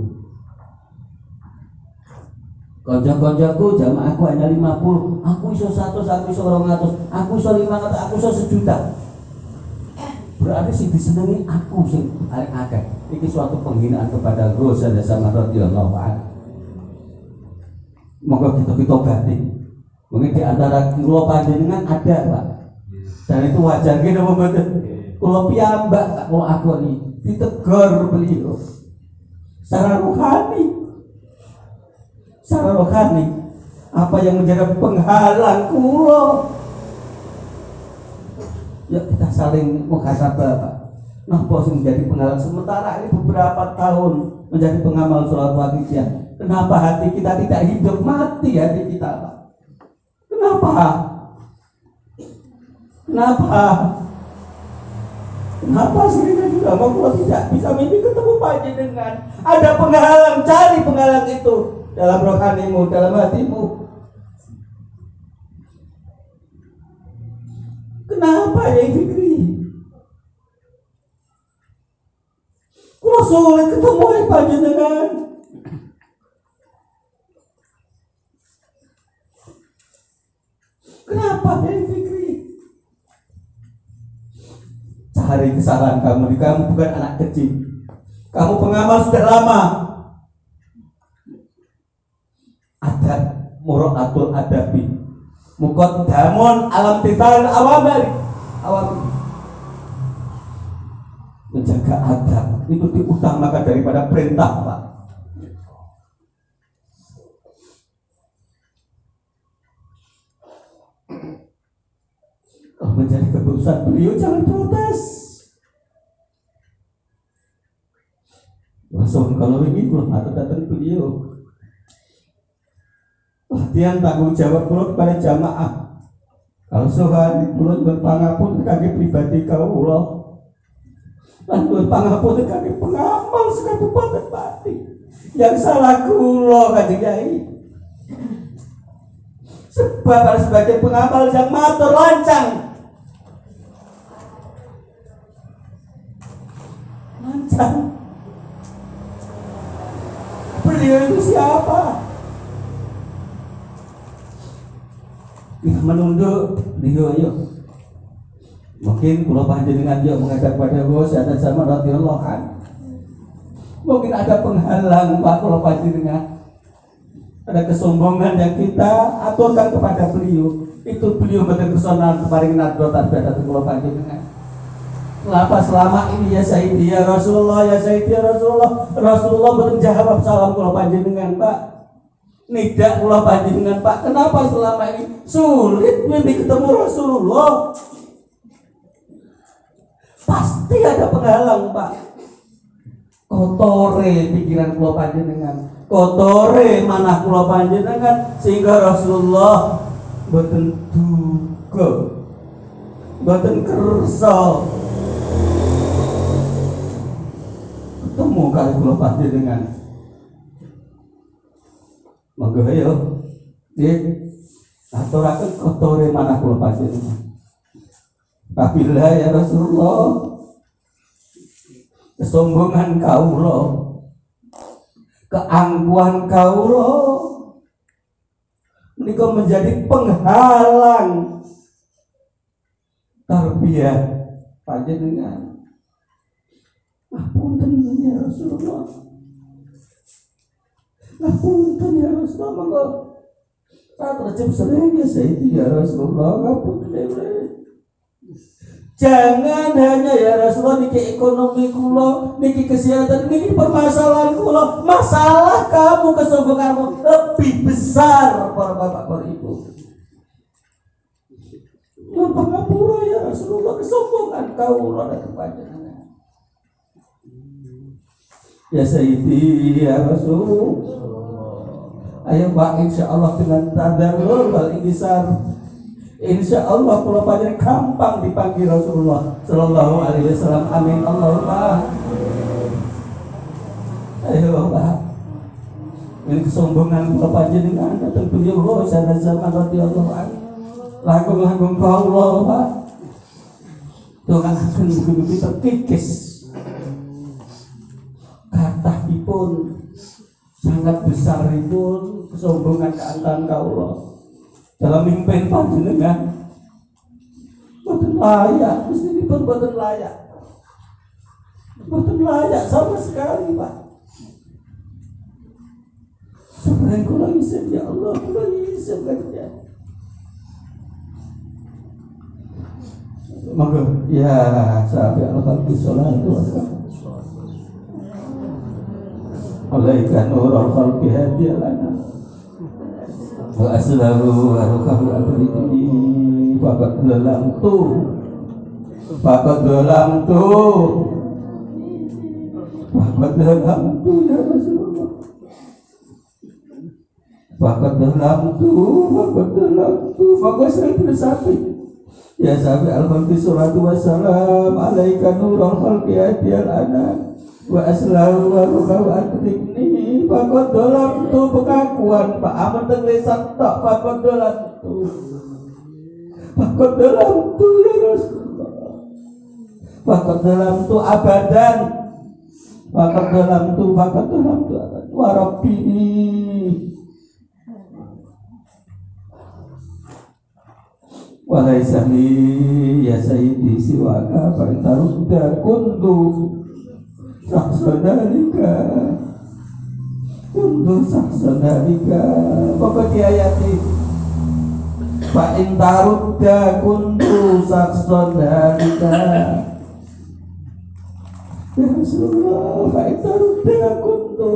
Konco-koncoku jamaahku hanya 50, aku iso 100, aku iso 200, aku iso 500, aku iso 1 juta. Berarti sih disenangi aku sih paling akeh. Ini suatu penghinaan kepada Rasul sama radhiyallahu anhu. Maka kita batin. Mungkin di antara kula panjenengan ada Pak. Dan itu wajar gitu mboten. Kula piyambak kula akoni ditegur beliau secara rohani. Secara rohani, apa yang menjadi penghalang kula? Ya kita saling muhasabah Pak. Napa sing menjadi penghalang sementara ini beberapa tahun menjadi pengamal sholat wakifiyah? Kenapa hati kita tidak hidup, mati hati kita Pak? Kenapa? Kenapa sering juga mau tidak bisa mimpi ketemu panjenengan? Ada penghalang, cari penghalang itu dalam rohanimu, dalam hatimu. Kenapa ya Fikri? Kok sulit ketemu panjenengan? Kenapa ya Fikri? Cari kesalahan kamu, kamu bukan anak kecil. Kamu pengamal sudah lama. Ada muraatul adabi, muqaddamun alam tital awamir. Menjaga adab itu diutamakan daripada perintah Pak. Kalau menjadi keputusan beliau jangan protes. Langsung kalau ini belum datang beliau. Latihan tanggung jawab kula kepada jamaah. Kalau sohan kula berpangapun kaki pribadi kawula. Lan kula pangapun kaki pengamal sekabupaten Pati. Yang salah kula Kanjeng Kyai. Sebab ada sebagai pengamal yang matur lancang. Beliau itu siapa? Kita menunduk beliau yuk. Mungkin kalau panjenengan yuk menghadap pada bos ada sama radhiyallahu anhu. Mungkin ada penghalang Pak kalau panjenengan. Ada kesombongan yang kita aturkan kepada beliau. Itu beliau betul personal paring nadrotan pada kalau panjenengan. Kenapa selama ini ya Sayyidi ya Rasulullah, ya Sayyidi ya Rasulullah, Rasulullah betul jawab salam kalau panjenengan Pak. Tidak kula panjenengan Pak, kenapa selama ini sulit mimpi ketemu Rasulullah? Pasti ada penghalang Pak. Kotore pikiran kula panjenengan, kotore manah kula panjenengan sehingga Rasulullah boten duga, boten kersa ketemu kali kula panjenengan. Monggo ayo. Nggih. Aturaken kotore manah kula panjenengan. Apabila ya Rasulullah kesombongan kaula, keangkuhan kaula menika menjadi penghalang tarbiyah panjenengan. Apunten ya Rasulullah. Apunten ya Rasulullah. Monggo tak terjep sering ya Sayyidi ya Rasulullah. Apunten ya. Jangan hanya ya Rasulullah niki ekonomi kula, niki kesehatan, niki permasalahan kula, masalah kamu, kesombonganmu lebih besar para bapak, para ibu. Ngapura ya Rasulullah kesombongan kaula dan panjenengan. Ya Sayyidi ya Rasulullah. Ayo Pak, insyaallah dengan tadarrur wal inkisar, insyaallah kula panjenengan gampang dipanggil Rasulullah sallallahu alaihi wasallam. Amin Allahumma. Ayo Pak. Ini kesombongan kula panjenengan datang beliau sana zaman radhiyallahu anhu. Langkung-langkung kaula Pak. Tuhan akan mugi-mugi terkikis. Kathahipun sangat besaripun kesombongan keantan kaula. Dalam mimpin panjenengan boten layak, mesti pun boten layak sama sekali Pak. Sebenarnya kula isin ya Allah, kula isin saja. Monggo ya sahabat Allah sallallahu wasallam. Alaika nurul khalqi hadiyalana wa aslahu wa rukahu abrini faqad dalamtu ya Rasulullah. Faqad dalamtu faqad saya bersapi ya sahabat al-Fatih sallallahu wassalam. Alaika nurul khalqi hadiyalana wa aslahu wa rukahu abrini faqad dalamtu. Pengakuan Pak Ahmad terlisan tak faqad dalamtu ya Rasulullah. Faqad dalamtu abadan, faqad dalamtu abadan wa rabbi wa laisa li ya sayyidi siwaka fa tarudda kuntu sahsadalika pokok ayati fa in tarudda kuntu sahsadalika ya Rasulullah. Fa in tarudda kuntu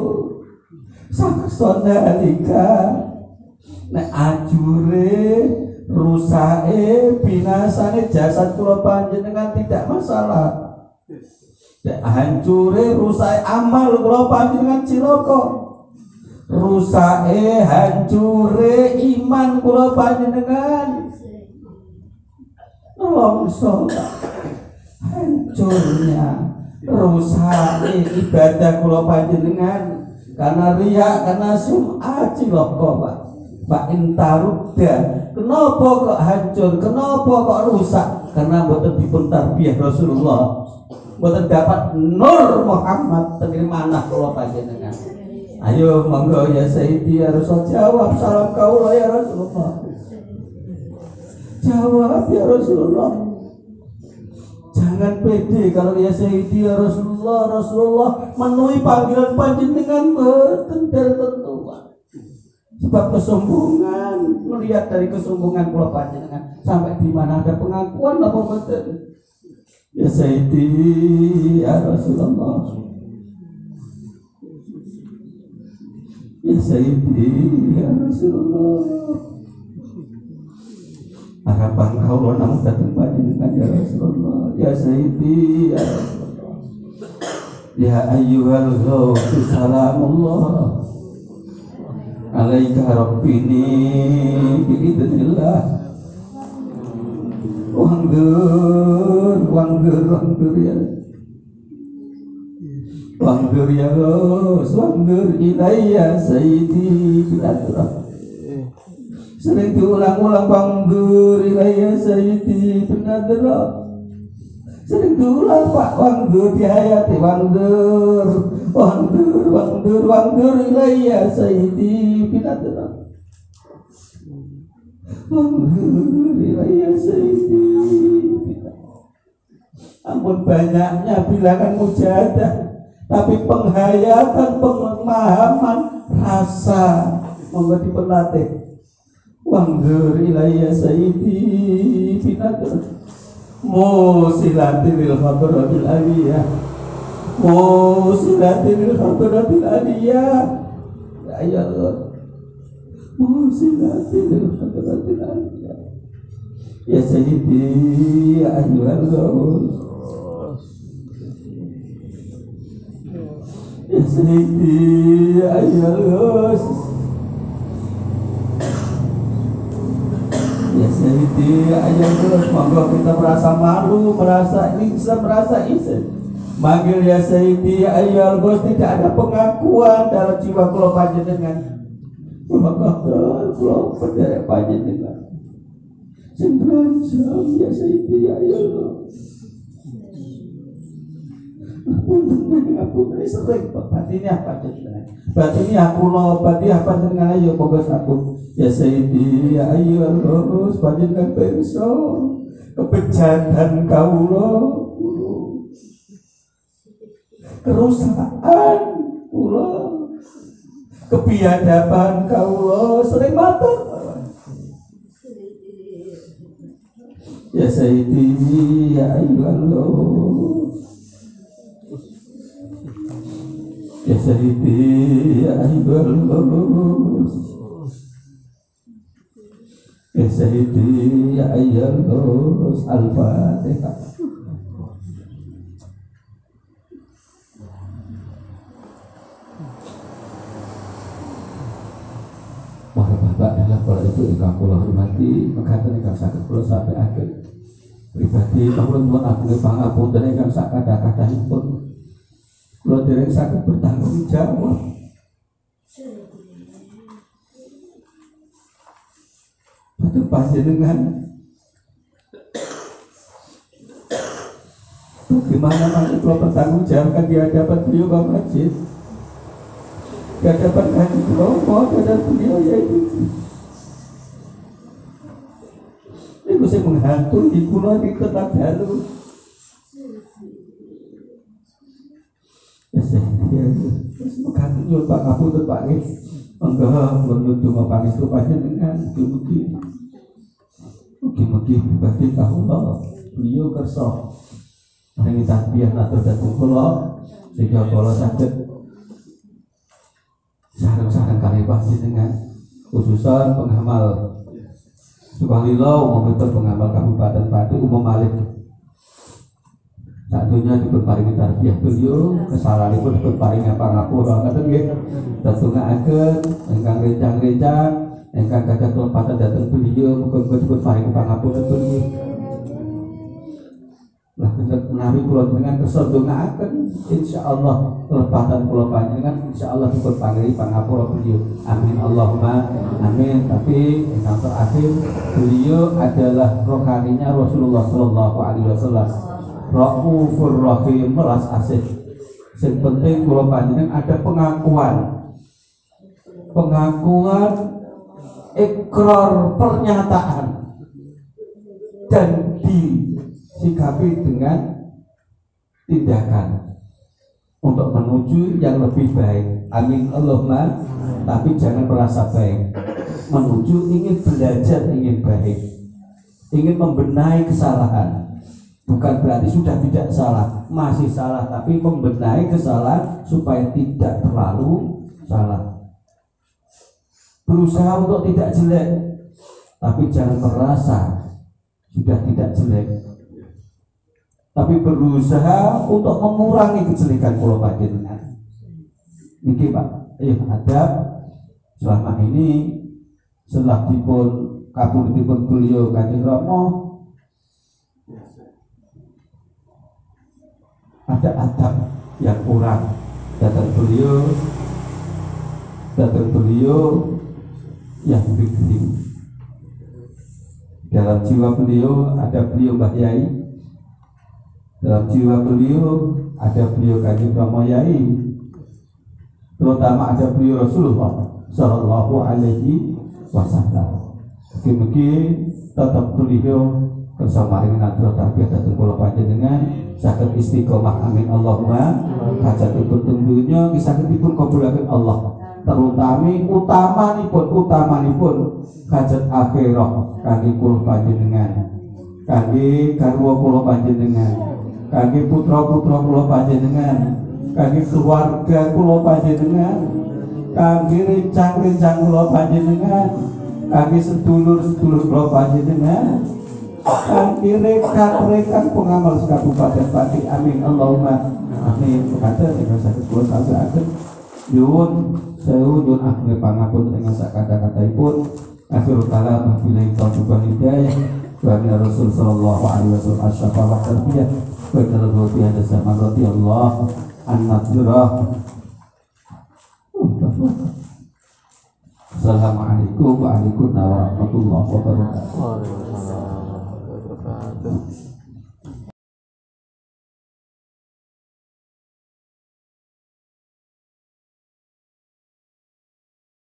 sahsadalika. Nek ajure rusake binasane jasad kula panjenengan tidak masalah. Nek hancure rusake amal kula panjenengan cilaka. Rusake hancure iman kula panjenengan longso. Hancurnya rusake ibadah kula panjenengan karena riya, karena sum'ah cilaka Pak. Pak intarudda, kenapa kok hancur, kenapa kok rusak? Karena mboten dipun tarbiyah Rasulullah, mboten dapat nur Muhammad tengene manah kula panjenengan. Ayo monggo ya Sayyidi ya Rasul, jawab salam kaula ya Rasulullah. Jawab ya Rasulullah. Jangan pede kalau ya Sayyidi ya Rasulullah menuhi panggilan panjenengan mboten tertentu. Sebab kesombongan, melihat dari kesombongan kula panjenengan sampai di mana ada pengakuan apa mboten. Ya Sayyidi ya Rasulullah. Ya Sayyidi ya Rasulullah. Harapan kau namun datang panjenengan ya Rasulullah. Ya Sayyidi ya Rasulullah. Ya ayyuhal ghawfi salamullah alaika rabbini biidznillah. Wangger ya Wangdur ya Gus, wangdur ilayya sayyidi biladra. Sering diulang-ulang, wangdur ilayya sayyidi biladra. Sering diulang Pak, wangdur di hayati, wangdur, wangdur, wangdur, wangdur ilayya sayyidi biladra. Wangdur ilayya sayyidi biladra. Ampun banyaknya bilangan mujahadah, tapi penghayatan, pemahaman, rasa menjadi pelatih. Wangdur ilayya sayyidi binadr musilatil khadratil aliyah, musilatil khadratil aliyah, ya Allah, musilatil khadratil aliyah, ya sayyidi ya ayyuhal ghawus, ya sayyidi ya ayyuhal ghawus, ya sayyidi ya ayyuhal ghawus. Monggo kita merasa malu, merasa bisa, merasa izin manggil ya sayyidi ya ayyuhal ghawus. Tidak ada pengakuan dalam jiwa kula panjenengan. Maka kula penderek panjenengan sing rancam ya sayyidi ya ayyuhal ghawus. Aku dari sering batinnya apa jenengan, batinnya aku lo, batinnya apa jenengan, ayo fokus aku ya sayyidi ya ayyuhal ghawus. Panjenengan pirsa kebejatan kawula, kerusakan kula, kebiadaban kawula sering matur ya sayyidi ya ayyuhal ghawus, ya sayyidi ya ayyuhal ghawus, ya sayyidi ya ayyuhal ghawus. Al-Fatihah. Para bapak adalah para ibu ingkang kula hormati, mekaten ingkang saged kula sampai akhir pribadi kawula nyuwun agung pangapunten ingkang sakadha-kadhahipun. Kula dereng saged bertanggung jawab pada panjenengan. Bagaimana nanti kula bertanggung jawabkan di hadapan beliau Pak Masjid, di hadapan Haji Bromo, di hadapan beliau yaitu ibu saya menghantu di pulau di kota Dalu. Ya saya semoga nyuwun Pak Kaputen Pak Nggih, monggo menuju mapangis rupanya dengan mugi-mugi pribadi kawula beliau kersa maringi tarbiyah atur dhateng kula sehingga kula saged sareng-sareng kali panjenengan, khususan pengamal Sukalila umumipun pengamal Kabupaten Pati Umum Malik satunya diparingi tarbiyah beliau, kesalanipun diparingi pangapura ngaten nggih. Tetungaaken ingkang rencang-rencang ingkang gadah kelepatan dhateng beliau, muga-muga diparingi pangapura beliau. Lah menawi kula jenengan kersa ndongaaken, insyaallah kelepatan kula panjenengan insyaallah diparingi pangapura beliau. Amin Allahumma amin. Tapi ingkang terakhir, beliau adalah rohaninya Rasulullah sallallahu alaihi wasallam. Raufur Rahim, welas asih. Yang penting kula panjenengan ada pengakuan, ikrar, pernyataan, dan disikapi dengan tindakan untuk menuju yang lebih baik. Amin Allahumma. Tapi jangan merasa baik, menuju ingin belajar, ingin baik, ingin membenahi kesalahan. Bukan berarti sudah tidak salah, masih salah, tapi membenahi kesalahan supaya tidak terlalu salah. Berusaha untuk tidak jelek, tapi jangan merasa sudah tidak jelek, tapi berusaha untuk mengurangi kejelekan kula panjenengan. Niki Pak, adab selama ini setelah dipun kapundhutipun beliau Kanjeng Rama, ada adab yang kurang datang beliau yang bikri. Dalam jiwa beliau ada beliau Mbah Yai, dalam jiwa beliau ada beliau Kanjeng Rama Yai, terutama ada beliau Rasulullah Sallallahu Alaihi Wasallam. Mugi-mugi tetap beliau bersama dengan Nadra Tarbiyah dan kula panjenengan saged istiqomah, amin Allahumma. Hajatipun teng dunya saged dipun kabulaken Allah, utamanipun hajat akhirah kangge kula panjenengan, kangge garwa kula panjenengan, kangge putra-putra kula panjenengan, kangge keluarga kula panjenengan, kangge rencang-rencang kula panjenengan, kangge sedulur-sedulur kula panjenengan, kangge rekan-rekan pengamal Kabupaten Pati, amin Allahumma amin. Kata dengan sakit kula sampaiaken nyuwun sewu nyuwun agung pangapunten dengan sakada-kadaipun. Akhirul kalam billahi taufiq wal hidayah wa min Rasul sallallahu alaihi wasallam asy-syafa wa tarbiyah wa tarbiyyah hada zaman radhiyallahu an-nadrah. Assalamualaikum warahmatullahi wabarakatuh.